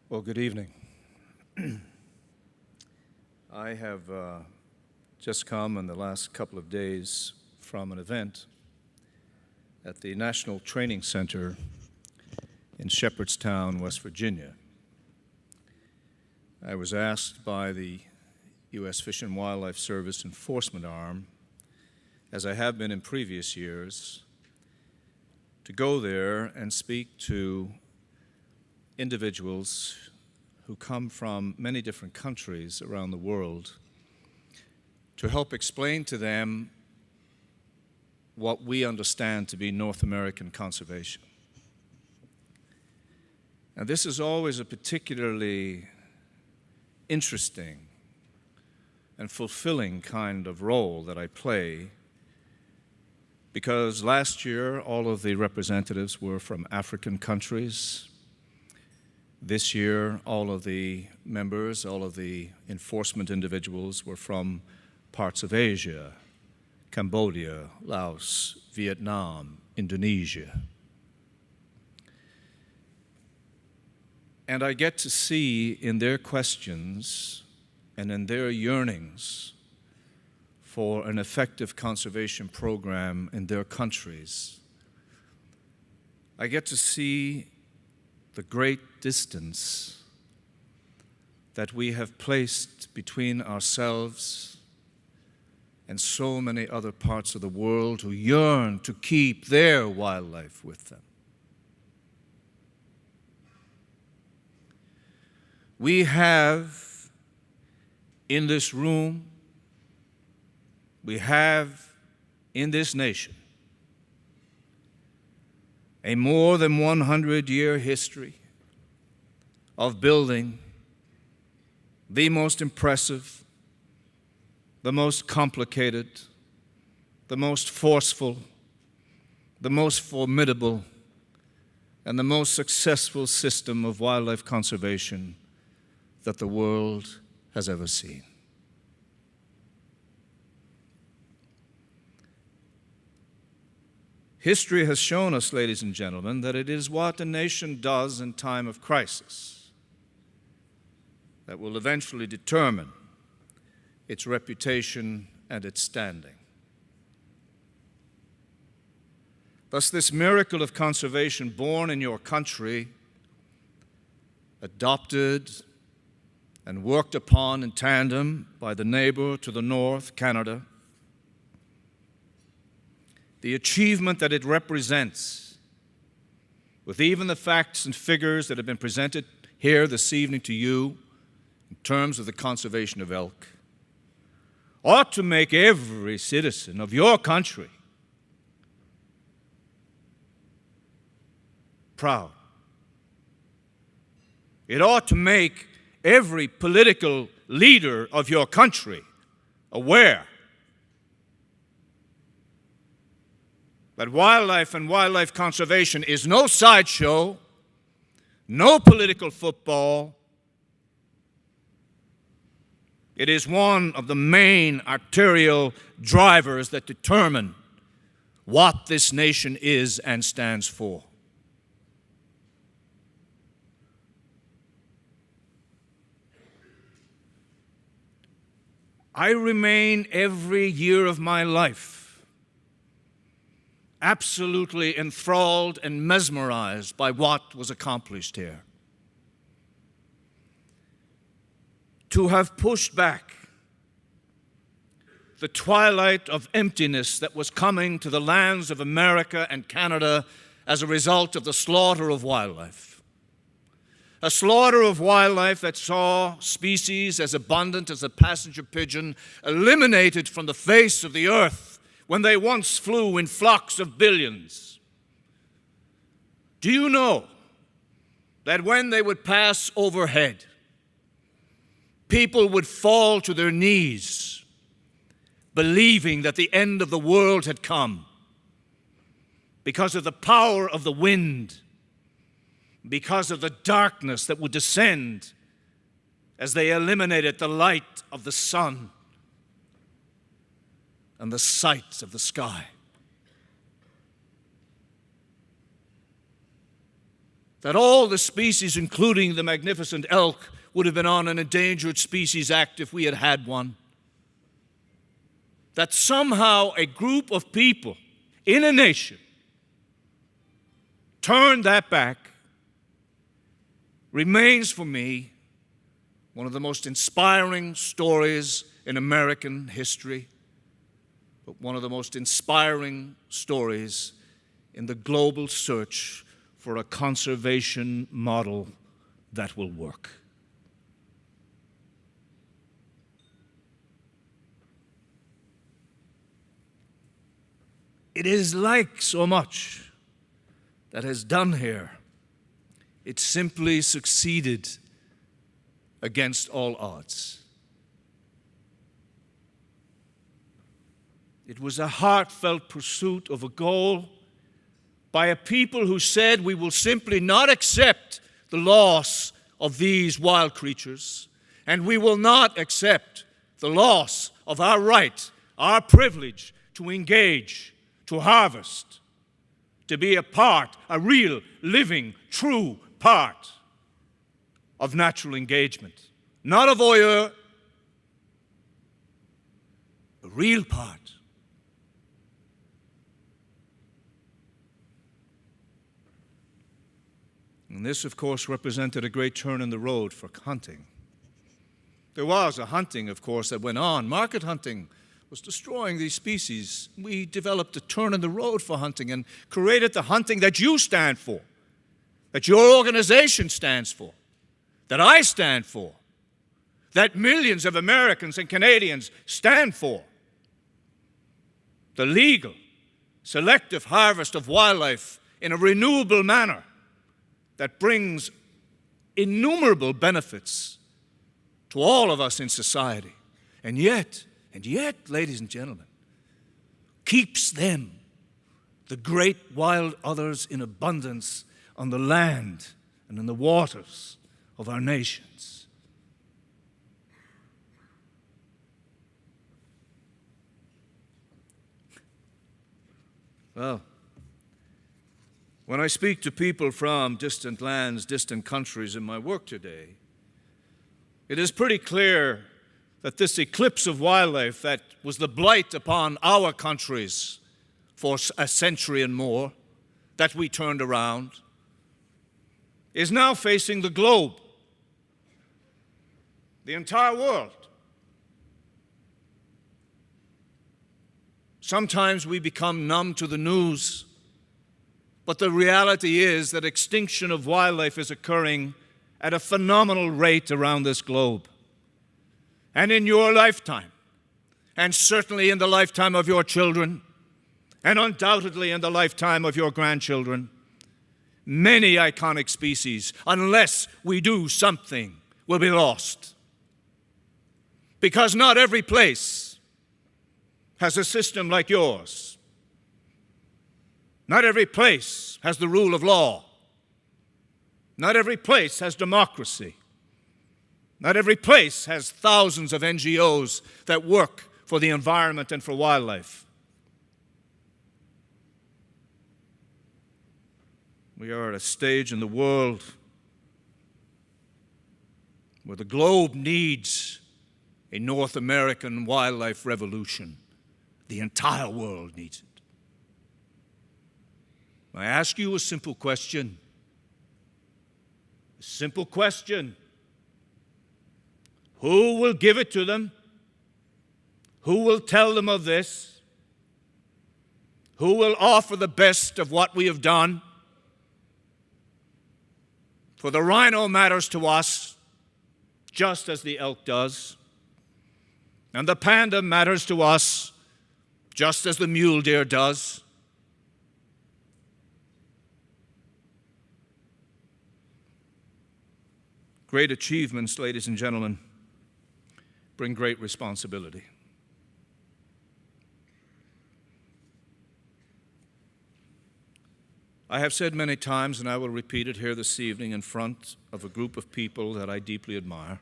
Well, good evening. I have just come in the last couple of days from an event at the National Training Center in Shepherdstown, West Virginia. I was asked by the U.S. Fish and Wildlife Service Enforcement Arm, as I have been in previous years, to go there and speak to individuals who come from many different countries around the world to help explain to them what we understand to be North American conservation. And this is always a particularly interesting and fulfilling kind of role that I play, because last year all of the representatives were from African countries. This year, all of the members, all of the enforcement individuals were from parts of Asia, Cambodia, Laos, Vietnam, Indonesia. And I get to see in their questions and in their yearnings for an effective conservation program in their countries, I get to see the great distance that we have placed between ourselves and so many other parts of the world who yearn to keep their wildlife with them. We have in this room, we have in this nation a more than 100-year history of building the most impressive, the most complicated, the most forceful, the most formidable, and the most successful system of wildlife conservation that the world has ever seen. History has shown us, ladies and gentlemen, that it is what a nation does in time of crisis that will eventually determine its reputation and its standing. Thus, this miracle of conservation born in your country, adopted and worked upon in tandem by the neighbor to the north, Canada, the achievement that it represents, with even the facts and figures that have been presented here this evening to you in terms of the conservation of elk, ought to make every citizen of your country proud. It ought to make every political leader of your country aware that wildlife and wildlife conservation is no sideshow, no political football. It is one of the main arterial drivers that determine what this nation is and stands for. I remain every year of my life absolutely enthralled and mesmerized by what was accomplished here. To have pushed back the twilight of emptiness that was coming to the lands of America and Canada as a result of the slaughter of wildlife. A slaughter of wildlife that saw species as abundant as a passenger pigeon eliminated from the face of the earth when they once flew in flocks of billions. Do you know that when they would pass overhead, people would fall to their knees, believing that the end of the world had come because of the power of the wind, because of the darkness that would descend as they eliminated the light of the sun and the sights of the sky. that all the species, including the magnificent elk, would have been on an Endangered Species Act if we had had one. That somehow a group of people in a nation turned that back remains for me one of the most inspiring stories in American history, but one of the most inspiring stories in the global search for a conservation model that will work. It is like so much that has done here. It simply succeeded against all odds. It was a heartfelt pursuit of a goal by a people who said, we will simply not accept the loss of these wild creatures, and we will not accept the loss of our right, our privilege to engage, to harvest, to be a part, a real, living, true part of natural engagement. Not a voyeur, a real part. And this, of course, represented a great turn in the road for hunting. There was a hunting, of course, that went on. Market hunting was destroying these species. We developed a turn in the road for hunting and created the hunting that you stand for, that your organization stands for, that I stand for, that millions of Americans and Canadians stand for. The legal, selective harvest of wildlife in a renewable manner that brings innumerable benefits to all of us in society. And yet, ladies and gentlemen, keeps them, the great wild others, in abundance on the land and in the waters of our nations. Well, when I speak to people from distant lands, distant countries in my work today, it is pretty clear that this eclipse of wildlife that was the blight upon our countries for a century and more, that we turned around, is now facing the globe, the entire world. Sometimes we become numb to the news, but the reality is that extinction of wildlife is occurring at a phenomenal rate around this globe. And in your lifetime, and certainly in the lifetime of your children, and undoubtedly in the lifetime of your grandchildren, many iconic species, unless we do something, will be lost. Because not every place has a system like yours. Not every place has the rule of law. Not every place has democracy. Not every place has thousands of NGOs that work for the environment and for wildlife. We are at a stage in the world where the globe needs a North American wildlife revolution. The entire world needs it. I ask you a simple question. A simple question. Who will give it to them? Who will tell them of this? Who will offer the best of what we have done? For the rhino matters to us, just as the elk does. And the panda matters to us, just as the mule deer does. Great achievements, ladies and gentlemen, bring great responsibility. I have said many times, and I will repeat it here this evening in front of a group of people that I deeply admire,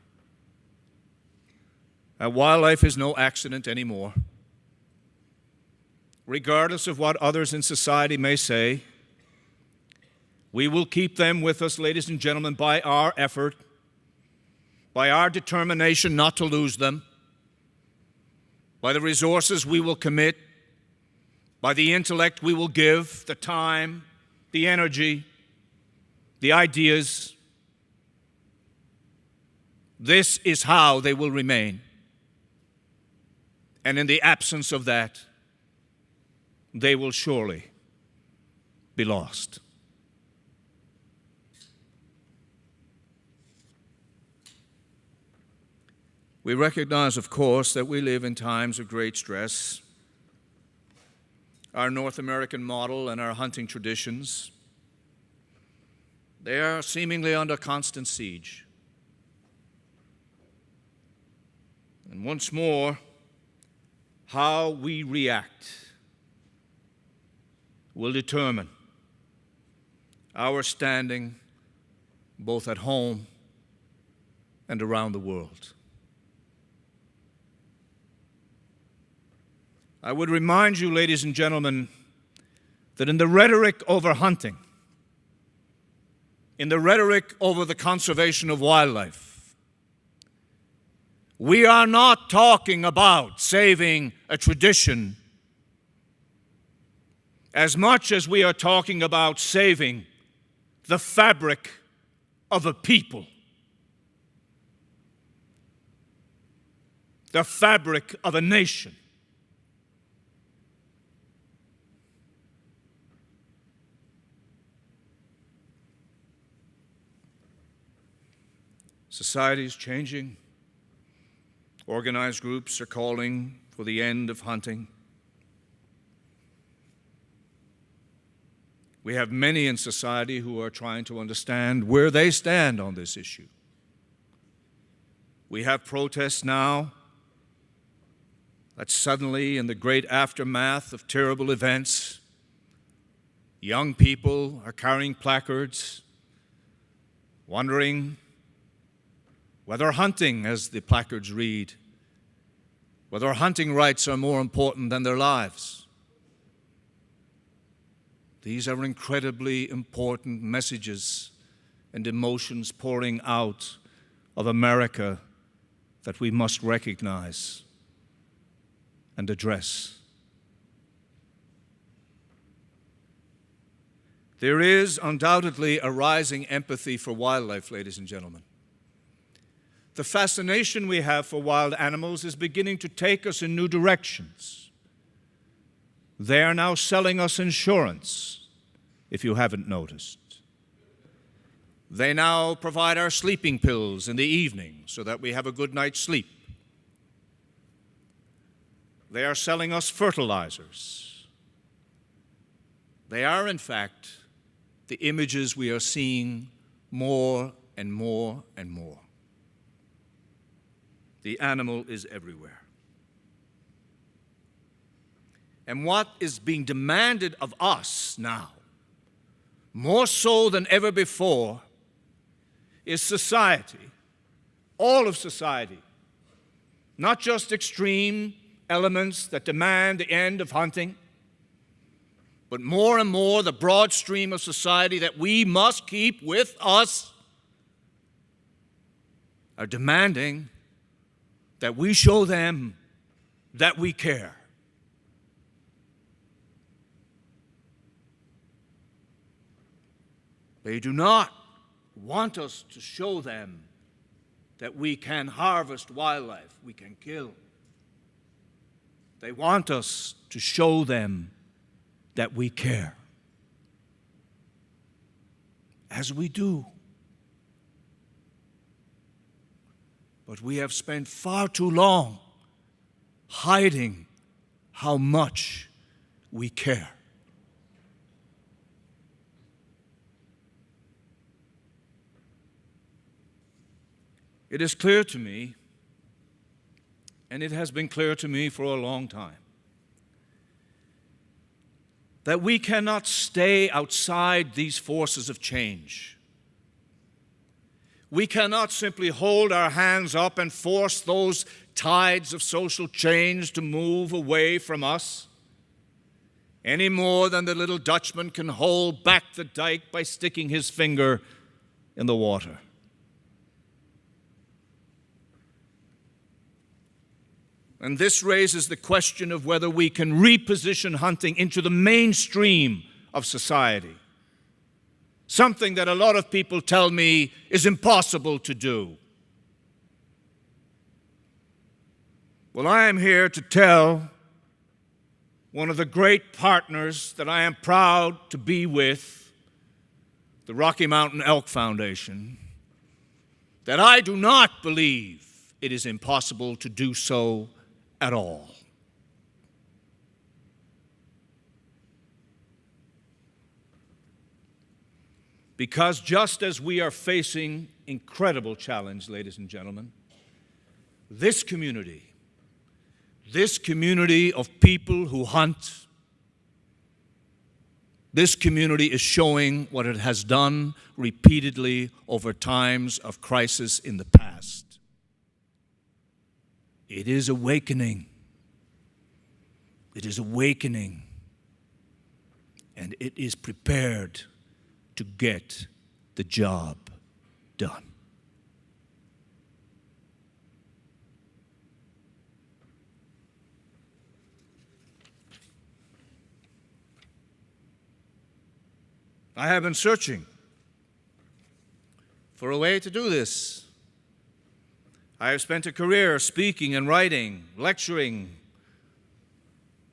that wildlife is no accident anymore. Regardless of what others in society may say, We will keep them with us, ladies and gentlemen, by our effort, by our determination not to lose them, by the resources we will commit, by the intellect we will give, the time, the energy, the ideas. This is how they will remain. And in the absence of that, they will surely be lost. We recognize, of course, that we live in times of great stress. Our North American model and our hunting traditions, they are seemingly under constant siege. And once more, how we react will determine our standing both at home and around the world. I would remind you, ladies and gentlemen, that in the rhetoric over hunting, in the rhetoric over the conservation of wildlife, we are not talking about saving a tradition as much as we are talking about saving the fabric of a people, the fabric of a nation. Society is changing. Organized groups are calling for the end of hunting. We have many in society who are trying to understand where they stand on this issue. We have protests now that suddenly, in the great aftermath of terrible events, young people are carrying placards, wondering whether hunting, as the placards read, whether hunting rights are more important than their lives. These are incredibly important messages and emotions pouring out of America that we must recognize and address. There is undoubtedly a rising empathy for wildlife, ladies and gentlemen. The fascination we have for wild animals is beginning to take us in new directions. They are now selling us insurance, if you haven't noticed. They now provide our sleeping pills in the evening so that we have a good night's sleep. They are selling us fertilizers. They are, in fact, the images we are seeing more and more and more. The animal is everywhere. And what is being demanded of us now, more so than ever before, is society, all of society, not just extreme elements that demand the end of hunting, but more and more the broad stream of society that we must keep with us, are demanding that we show them that we care. They do not want us to show them that we can harvest wildlife, we can kill. They want us to show them that we care. As we do. But we have spent far too long hiding how much we care. It is clear to me, and it has been clear to me for a long time, that we cannot stay outside these forces of change. We cannot simply hold our hands up and force those tides of social change to move away from us. any more than the little Dutchman can hold back the dike by sticking his finger in the water. And this raises the question of whether we can reposition hunting into the mainstream of society, something that a lot of people tell me is impossible to do. Well, I am here to tell one of the great partners that I am proud to be with, the Rocky Mountain Elk Foundation, that I do not believe it is impossible to do so at all. Because just as we are facing incredible challenge, ladies and gentlemen, this community of people who hunt, this community is showing what it has done repeatedly over times of crisis in the past. It is awakening. It is awakening. And it is prepared to get the job done. I have been searching for a way to do this. I have spent a career speaking and writing, lecturing,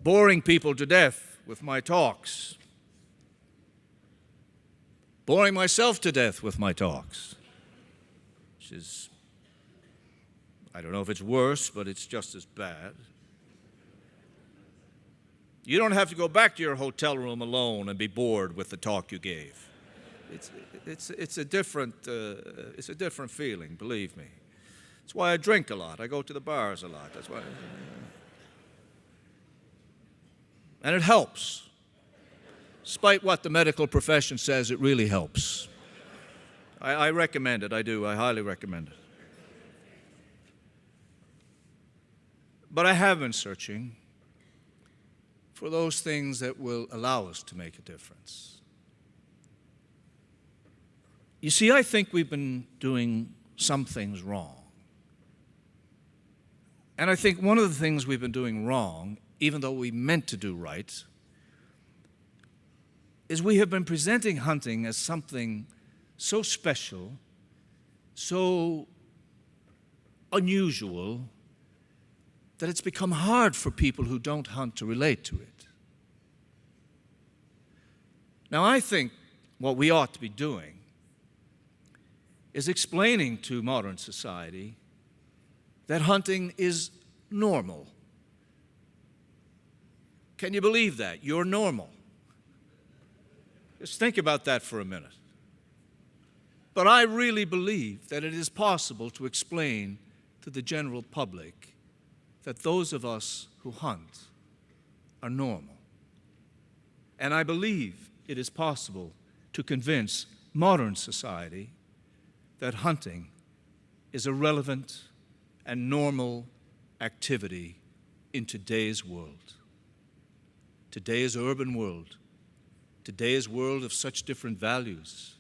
boring people to death with my talks, boring myself to death with my talks, which is, I don't know if it's worse, but it's just as bad. You don't have to go back to your hotel room alone and be bored with the talk you gave. It's a different feeling, believe me. That's why I drink a lot. I go to the bars a lot. That's why. And it helps. Despite what the medical profession says, it really helps. I recommend it. I do. I highly recommend it. But I have been searching for those things that will allow us to make a difference. You see, I think we've been doing some things wrong. And I think one of the things we've been doing wrong, even though we meant to do right, is we have been presenting hunting as something so special, so unusual, that it's become hard for people who don't hunt to relate to it. Now, I think what we ought to be doing is explaining to modern society that hunting is normal. Can you believe that? You're normal. Just think about that for a minute. But I really believe that it is possible to explain to the general public that those of us who hunt are normal. And I believe it is possible to convince modern society that hunting is a relevant and normal activity in today's world. Today's urban world. Today's world of such different values.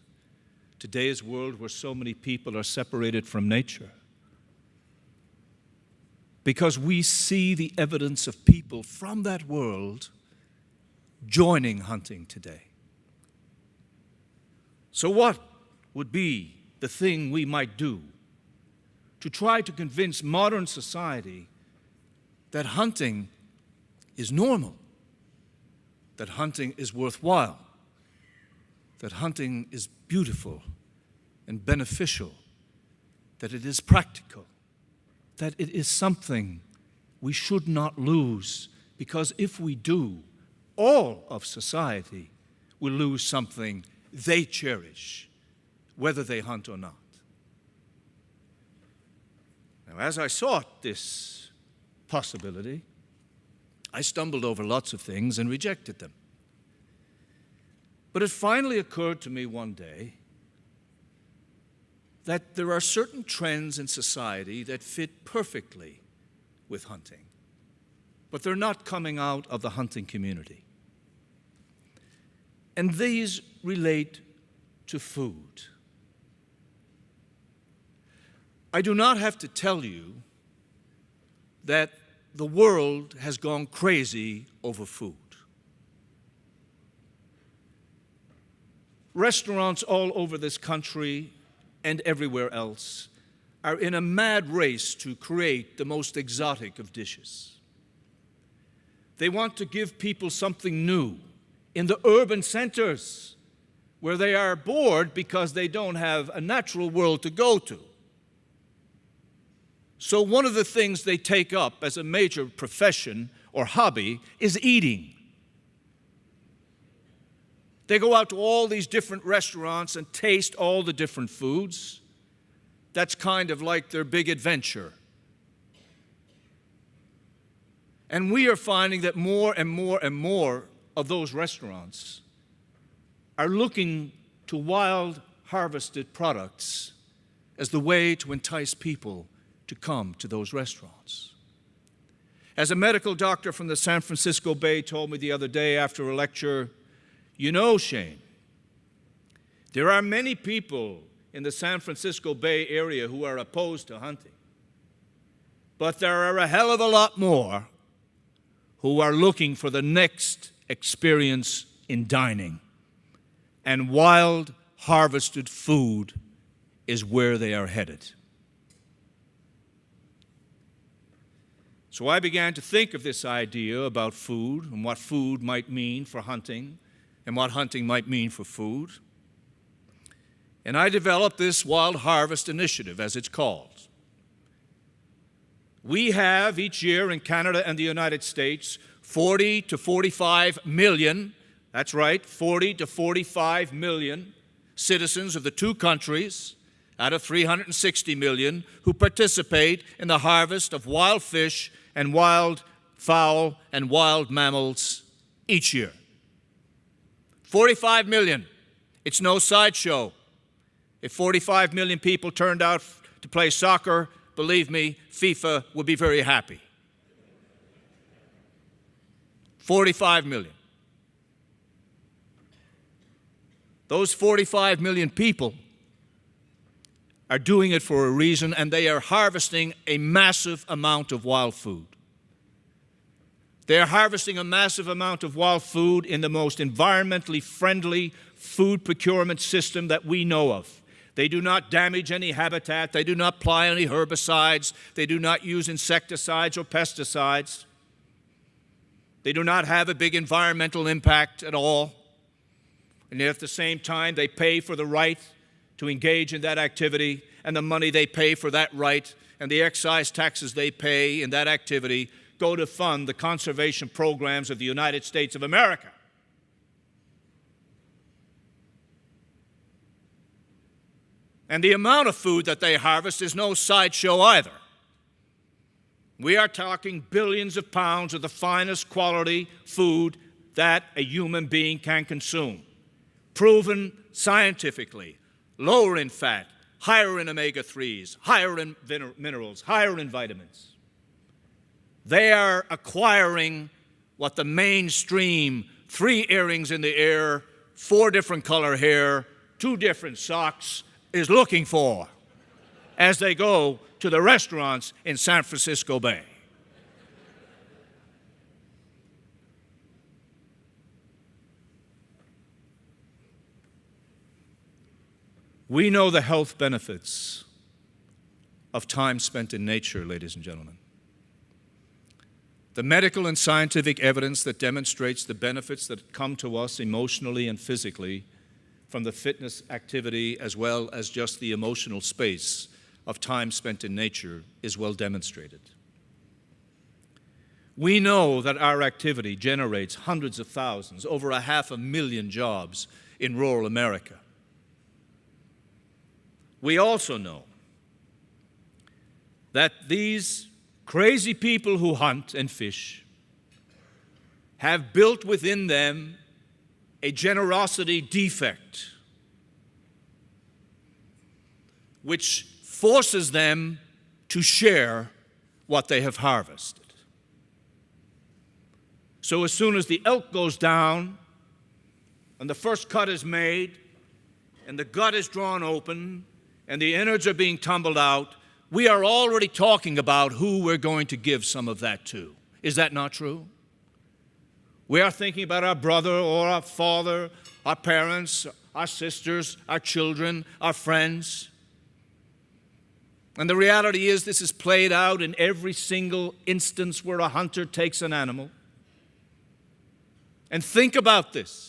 Today's world where so many people are separated from nature. Because we see the evidence of people from that world joining hunting today. So what would be the thing we might do to try to convince modern society that hunting is normal, that hunting is worthwhile, that hunting is beautiful and beneficial, that it is practical, that it is something we should not lose, because if we do, all of society will lose something they cherish, whether they hunt or not. Now, as I sought this possibility, I stumbled over lots of things and rejected them. But it finally occurred to me one day that there are certain trends in society that fit perfectly with hunting, but they're not coming out of the hunting community. And these relate to food. I do not have to tell you that the world has gone crazy over food. Restaurants all over this country and everywhere else are in a mad race to create the most exotic of dishes. They want to give people something new in the urban centers where they are bored because they don't have a natural world to go to. So one of the things they take up as a major profession or hobby is eating. They go out to all these different restaurants and taste all the different foods. That's kind of like their big adventure. And we are finding that more and more and more of those restaurants are looking to wild harvested products as the way to entice people to come to those restaurants. As a medical doctor from the San Francisco Bay told me the other day after a lecture, "You know, Shane, there are many people in the San Francisco Bay Area who are opposed to hunting, but there are a hell of a lot more who are looking for the next experience in dining, and wild harvested food is where they are headed." So I began to think of this idea about food and what food might mean for hunting and what hunting might mean for food. And I developed this Wild Harvest Initiative, as it's called. We have each year in Canada and the United States 40 to 45 million, that's right, 40 to 45 million citizens of the two countries out of 360 million who participate in the harvest of wild fish and wild fowl and wild mammals each year. 45 million. It's no sideshow. If 45 million people turned out to play soccer, believe me, FIFA would be very happy. 45 million. Those 45 million people are doing it for a reason, and they are harvesting a massive amount of wild food. They are harvesting a massive amount of wild food in the most environmentally friendly food procurement system that we know of. They do not damage any habitat. They do not apply any herbicides. They do not use insecticides or pesticides. They do not have a big environmental impact at all. And yet at the same time, they pay for the right to engage in that activity, and the money they pay for that right and the excise taxes they pay in that activity go to fund the conservation programs of the United States of America. And the amount of food that they harvest is no sideshow either. We are talking billions of pounds of the finest quality food that a human being can consume. Proven scientifically, lower in fat, higher in omega-3s, higher in minerals, higher in vitamins. They are acquiring what the mainstream 3 earrings in the ear, 4 different color hair, 2 different socks is looking for as they go to the restaurants in San Francisco Bay. We know the health benefits of time spent in nature, ladies and gentlemen. The medical and scientific evidence that demonstrates the benefits that come to us emotionally and physically from the fitness activity as well as just the emotional space of time spent in nature is well demonstrated. We know that our activity generates hundreds of thousands, over 500,000 jobs in rural America. We also know that these crazy people who hunt and fish have built within them a generosity defect which forces them to share what they have harvested. So as soon as the elk goes down when the first cut is made and the gut is drawn open and the innards are being tumbled out, we are already talking about who we're going to give some of that to. Is that not true? We are thinking about our brother or our father, our parents, our sisters, our children, our friends. And the reality is this is played out in every single instance where a hunter takes an animal. And think about this.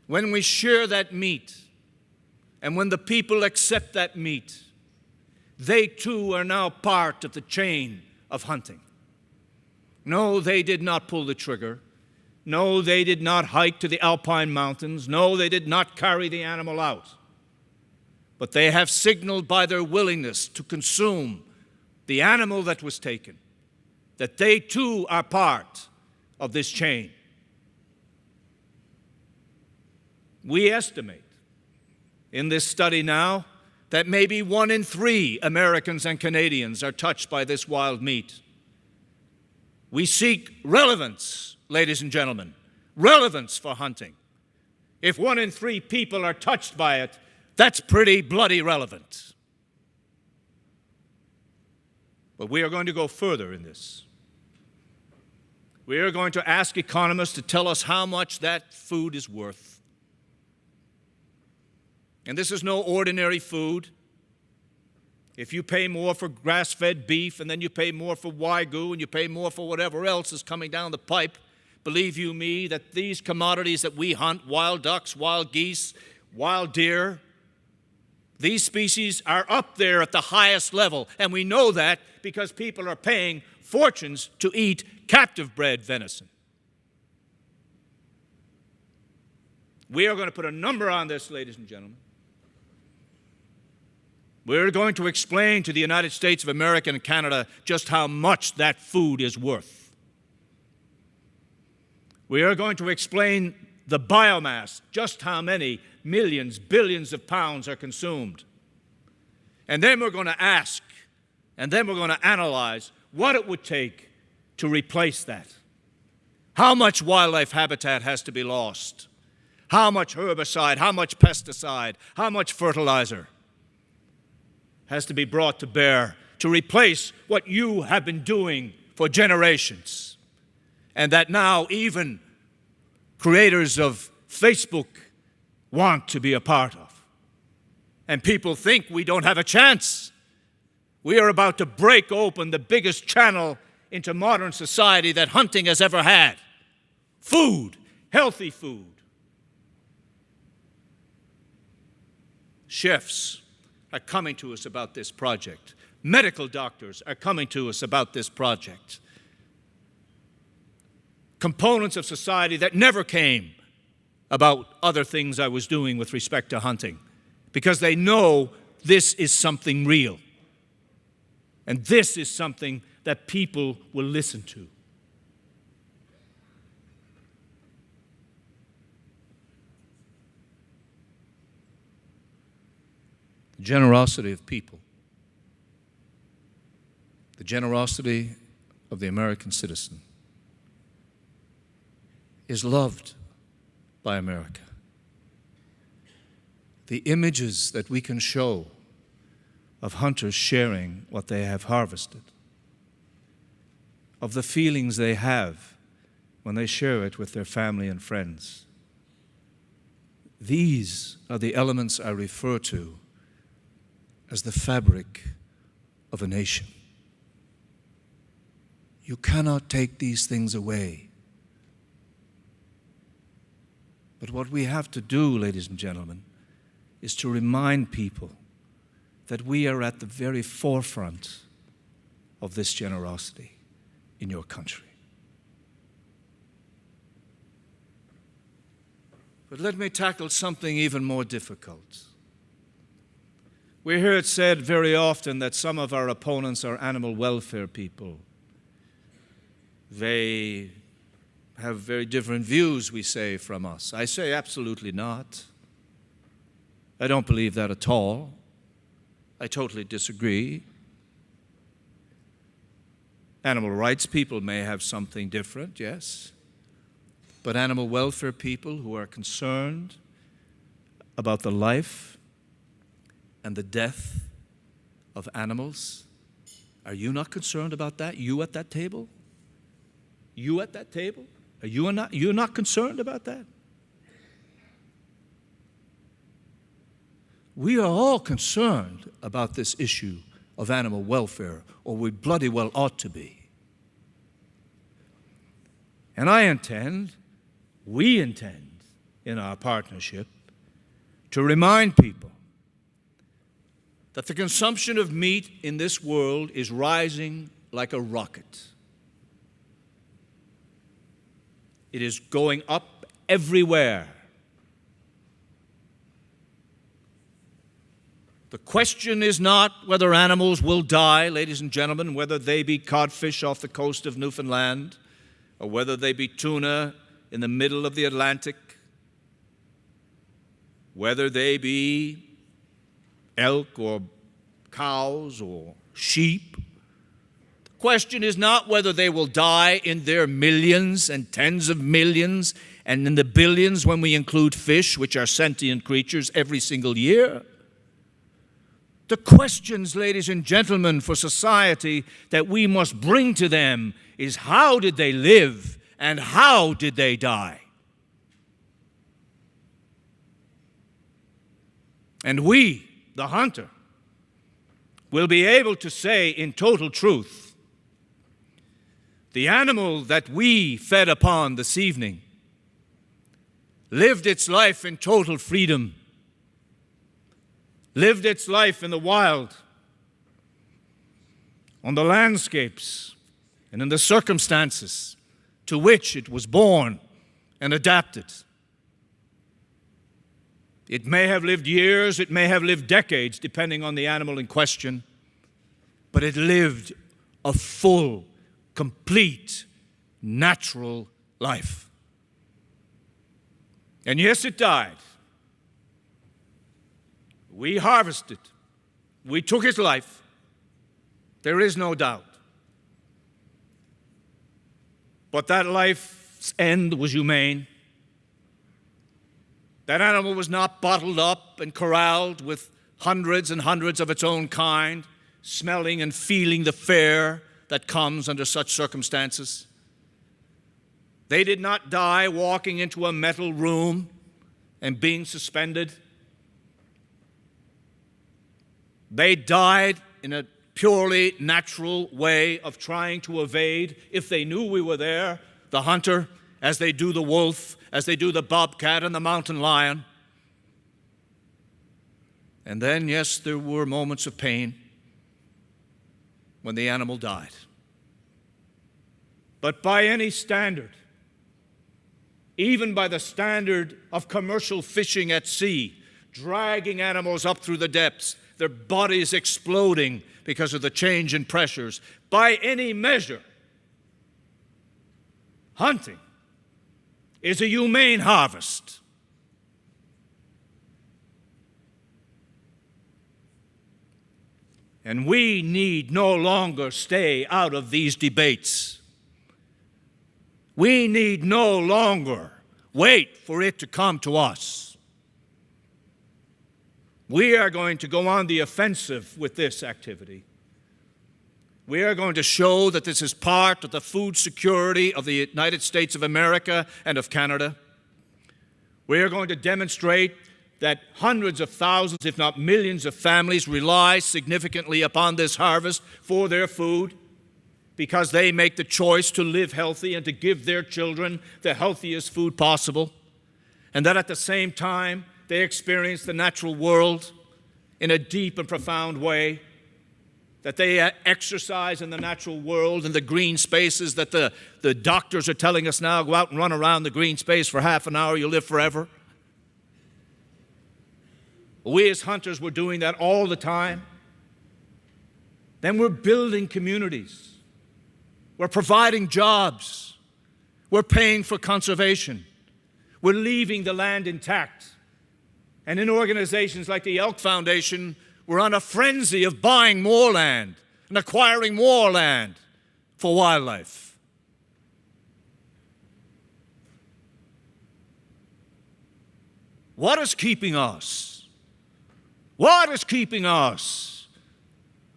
When we share that meat, and when the people accept that meat, they too are now part of the chain of hunting. No, they did not pull the trigger. No, they did not hike to the Alpine mountains. No, they did not carry the animal out. But they have signaled by their willingness to consume the animal that was taken that they too are part of this chain. We estimate in this study now that maybe 1 in 3 Americans and Canadians are touched by this wild meat. We seek relevance, ladies and gentlemen, relevance for hunting. If 1 in 3 people are touched by it, that's pretty bloody relevant. But we are going to go further in this. We are going to ask economists to tell us how much that food is worth. And this is no ordinary food. If you pay more for grass-fed beef, and then you pay more for Wagyu, and you pay more for whatever else is coming down the pipe, believe you me that these commodities that we hunt, wild ducks, wild geese, wild deer, these species are up there at the highest level. And we know that because people are paying fortunes to eat captive-bred venison. We are going to put a number on this, ladies and gentlemen. We're going to explain to the United States of America and Canada just how much that food is worth. We are going to explain the biomass, just how many millions, billions of pounds are consumed. And then we're going to ask, and then we're going to analyze what it would take to replace that. How much wildlife habitat has to be lost? How much herbicide, how much pesticide, how much fertilizer has to be brought to bear to replace what you have been doing for generations, and that now even creators of Facebook want to be a part of. And people think we don't have a chance. We are about to break open the biggest channel into modern society that hunting has ever had. Food, healthy food. Chefs are coming to us about this project. Medical doctors are coming to us about this project. Components of society that never came about other things I was doing with respect to hunting, because they know this is something real. And this is something that people will listen to. The generosity of people, the generosity of the American citizen is loved by America. The images that we can show of hunters sharing what they have harvested, of the feelings they have when they share it with their family and friends, these are the elements I refer to as the fabric of a nation. You cannot take these things away. But what we have to do, ladies and gentlemen, is to remind people that we are at the very forefront of this generosity in your country. But let me tackle something even more difficult. We hear it said very often that some of our opponents are animal welfare people. They have very different views, we say, from us. I say absolutely not. I don't believe that at all. I totally disagree. Animal rights people may have something different, yes. but animal welfare people who are concerned about the life and the death of animals. Are you not concerned about that? You at that table? You at that table? Are you not? You're not concerned about that? We are all concerned about this issue of animal welfare, or we bloody well ought to be. And we intend, in our partnership, to remind people that the consumption of meat in this world is rising like a rocket. It is going up everywhere. The question is not whether animals will die, ladies and gentlemen, whether they be codfish off the coast of Newfoundland, or whether they be tuna in the middle of the Atlantic, whether they be elk or cows or sheep. The question is not whether they will die in their millions and tens of millions and in the billions when we include fish, which are sentient creatures, every single year. The questions, ladies and gentlemen, for society that we must bring to them is how did they live and how did they die? And we, the hunter, will be able to say in total truth, the animal that we fed upon this evening lived its life in total freedom, lived its life in the wild, on the landscapes, and in the circumstances to which it was born and adapted. It may have lived years, it may have lived decades, depending on the animal in question, but it lived a full, complete, natural life. And yes, it died. We harvested. We took its life. There is no doubt. But that life's end was humane. That animal was not bottled up and corralled with hundreds and hundreds of its own kind, smelling and feeling the fare that comes under such circumstances. They did not die walking into a metal room and being suspended. They died in a purely natural way of trying to evade, if they knew we were there, the hunter, as they do the wolf, as they do the bobcat and the mountain lion. And then, yes, there were moments of pain when the animal died. But by any standard, even by the standard of commercial fishing at sea, dragging animals up through the depths, their bodies exploding because of the change in pressures, by any measure, hunting is a humane harvest. And we need no longer stay out of these debates. We need no longer wait for it to come to us. We are going to go on the offensive with this activity. We are going to show that this is part of the food security of the United States of America and of Canada. We are going to demonstrate that hundreds of thousands, if not millions of families rely significantly upon this harvest for their food because they make the choice to live healthy and to give their children the healthiest food possible. And that at the same time, they experience the natural world in a deep and profound way, that they exercise in the natural world, in the green spaces that the doctors are telling us now, go out and run around the green space for half an hour, you'll live forever. We as hunters were doing that all the time. Then we're building communities. We're providing jobs. We're paying for conservation. We're leaving the land intact. And in organizations like the Elk Foundation, we're on a frenzy of buying more land and acquiring more land for wildlife. What is keeping us? What is keeping us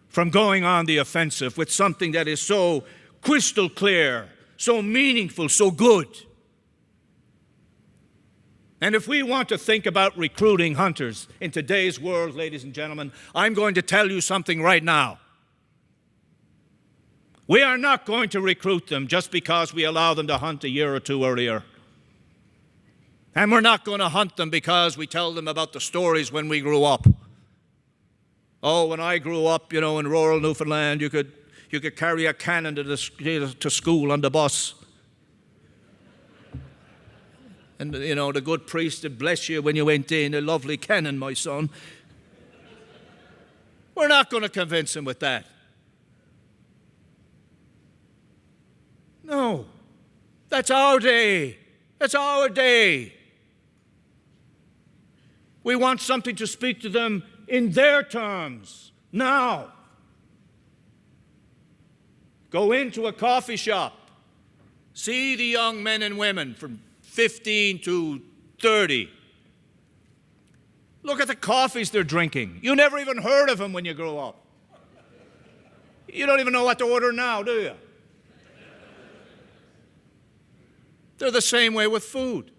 from going on the offensive with something that is so crystal clear, so meaningful, so good? And if we want to think about recruiting hunters in today's world, ladies and gentlemen, I'm going to tell you something right now. We are not going to recruit them just because we allow them to hunt a year or two earlier. And we're not going to hunt them because we tell them about the stories when we grew up. Oh, when I grew up, in rural Newfoundland, you could carry a cannon to school on the bus. And, the good priest would bless you when you went in. A lovely cannon, my son. We're not going to convince him with that. No. That's our day. That's our day. We want something to speak to them in their terms, now. Go into a coffee shop. See the young men and women from 15 to 30. Look at the coffees they're drinking. You never even heard of them when you grow up. You don't even know what to order now, do you? They're the same way with food.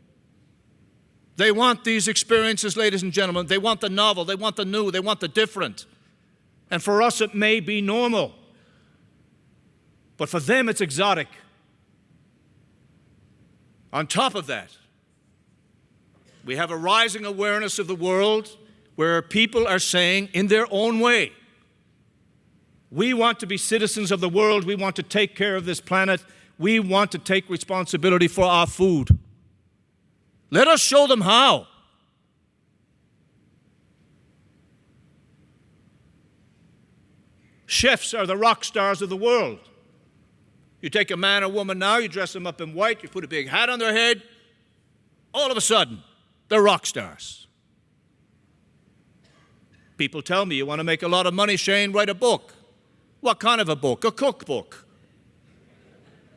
They want these experiences, ladies and gentlemen. They want the novel. They want the new. They want the different. And for us, it may be normal. But for them, it's exotic. On top of that, we have a rising awareness of the world where people are saying, in their own way, we want to be citizens of the world. We want to take care of this planet. We want to take responsibility for our food. Let us show them how. Chefs are the rock stars of the world. You take a man or woman now, you dress them up in white, you put a big hat on their head, all of a sudden, they're rock stars. People tell me, you want to make a lot of money, Shane, write a book. What kind of a book? A cookbook.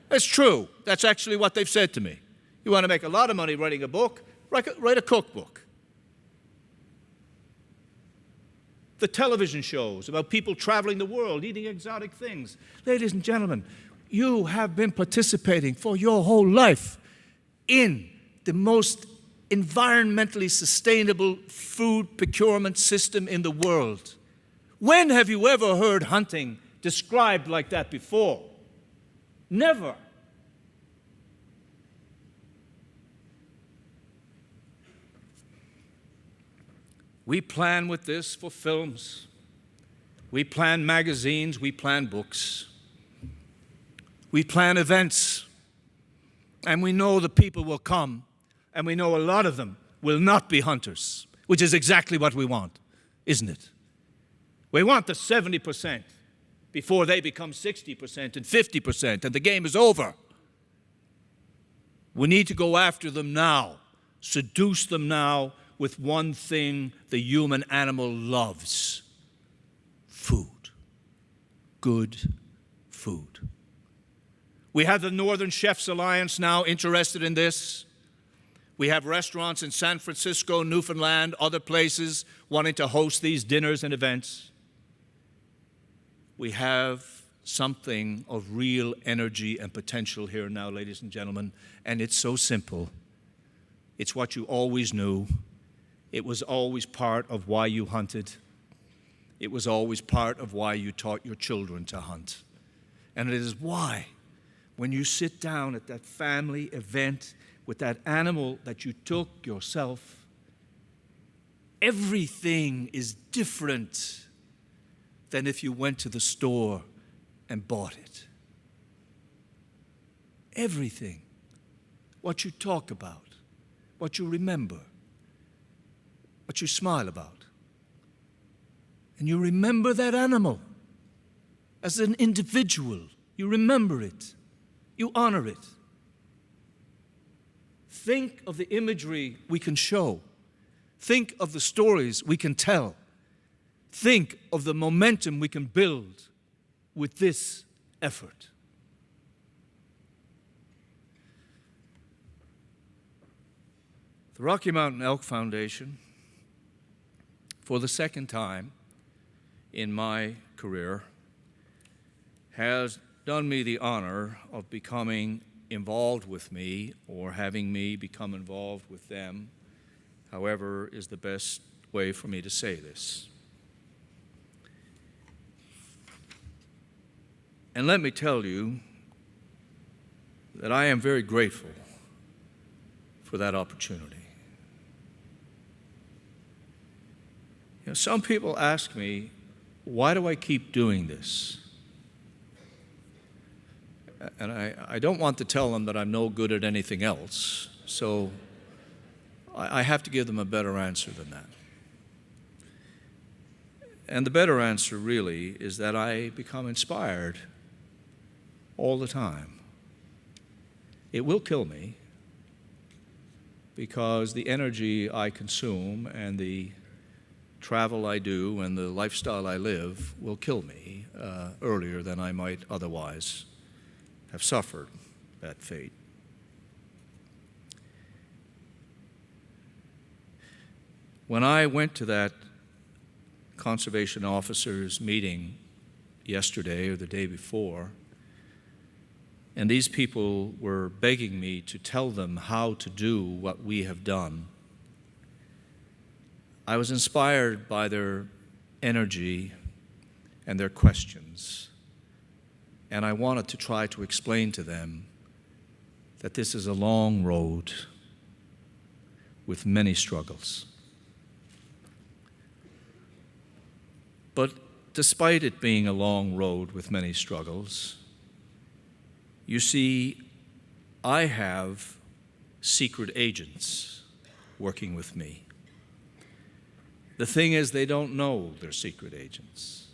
It's true. That's actually what they've said to me. You want to make a lot of money writing a book? Write a cookbook. The television shows about people traveling the world, eating exotic things. Ladies and gentlemen, you have been participating for your whole life in the most environmentally sustainable food procurement system in the world. When have you ever heard hunting described like that before? Never. We plan with this for films. We plan magazines. We plan books. We plan events. And we know the people will come. And we know a lot of them will not be hunters, which is exactly what we want, isn't it? We want the 70% before they become 60% and 50%, and the game is over. We need to go after them now, seduce them now with one thing the human animal loves: food. Good food. We have the Northern Chefs Alliance now interested in this. We have restaurants in San Francisco, Newfoundland, other places wanting to host these dinners and events. We have something of real energy and potential here now, ladies and gentlemen, and it's so simple. It's what you always knew. It was always part of why you hunted. It was always part of why you taught your children to hunt. And it is why, when you sit down at that family event with that animal that you took yourself, everything is different than if you went to the store and bought it. Everything. What you talk about, what you remember, what you smile about. And you remember that animal as an individual. You remember it. You honor it. Think of the imagery we can show. Think of the stories we can tell. Think of the momentum we can build with this effort. The Rocky Mountain Elk Foundation, for the second time in my career, has done me the honor of becoming involved with me or having me become involved with them, however is the best way for me to say this. And let me tell you that I am very grateful for that opportunity. You know, some people ask me, why do I keep doing this? And I don't want to tell them that I'm no good at anything else, so I have to give them a better answer than that. And the better answer really is that I become inspired all the time. It will kill me because the energy I consume and the travel I do and the lifestyle I live will kill me earlier than I might otherwise have suffered that fate. When I went to that conservation officers meeting yesterday or the day before, and these people were begging me to tell them how to do what we have done, I was inspired by their energy and their questions. And I wanted to try to explain to them that this is a long road with many struggles. But despite it being a long road with many struggles, you see, I have secret agents working with me. The thing is, they don't know they're secret agents.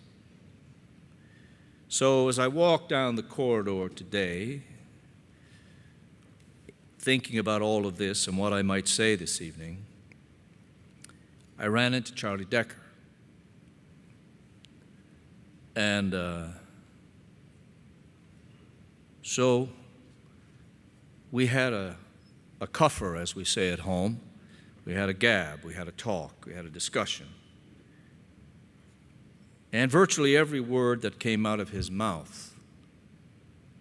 So as I walk down the corridor today, thinking about all of this and what I might say this evening, I ran into Charlie Decker. And so we had a cuffer, as we say at home. We had a gab, we had a talk, we had a discussion. And virtually every word that came out of his mouth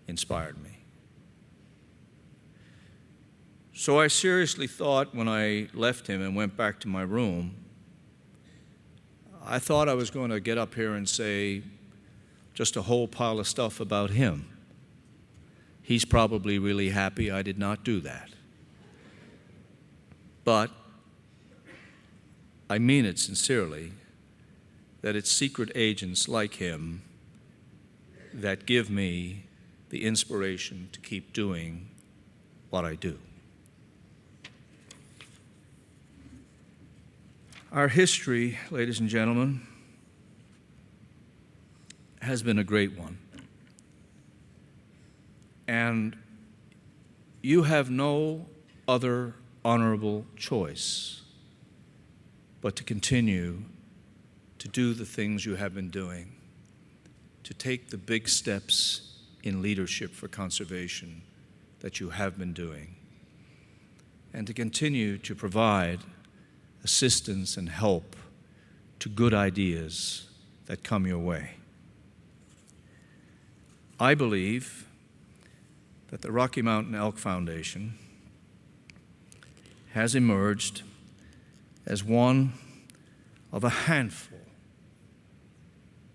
inspired me. So I seriously thought when I left him and went back to my room, I thought I was going to get up here and say just a whole pile of stuff about him. He's probably really happy I did not do that. But I mean it sincerely, that it's secret agents like him that give me the inspiration to keep doing what I do. Our history, ladies and gentlemen, has been a great one. And you have no other honorable choice but to continue to do the things you have been doing, to take the big steps in leadership for conservation that you have been doing, and to continue to provide assistance and help to good ideas that come your way. I believe that the Rocky Mountain Elk Foundation has emerged as one of a handful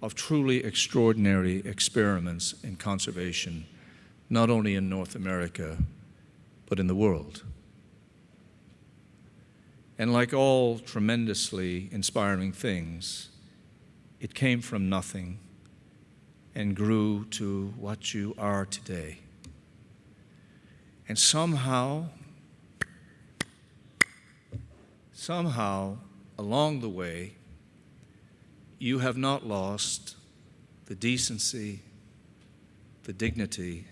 of truly extraordinary experiments in conservation, not only in North America, but in the world. And like all tremendously inspiring things, it came from nothing and grew to what you are today. And somehow, along the way, you have not lost the decency, the dignity,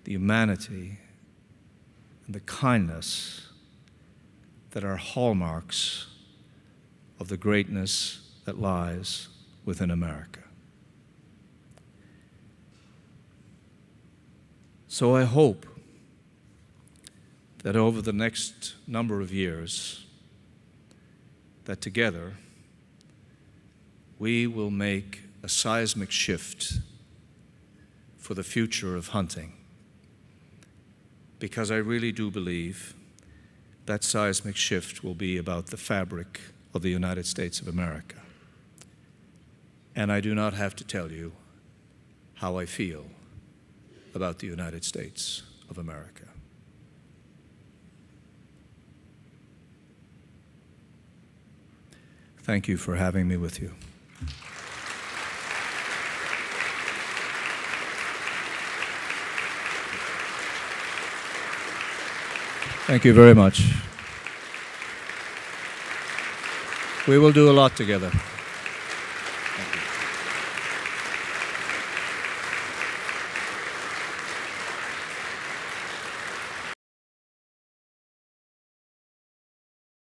the humanity, and the kindness that are hallmarks of the greatness that lies within America. So I hope that over the next number of years, that together we will make a seismic shift for the future of hunting. Because I really do believe that seismic shift will be about the fabric of the United States of America. And I do not have to tell you how I feel about the United States of America. Thank you for having me with you. Thank you very much. We will do a lot together.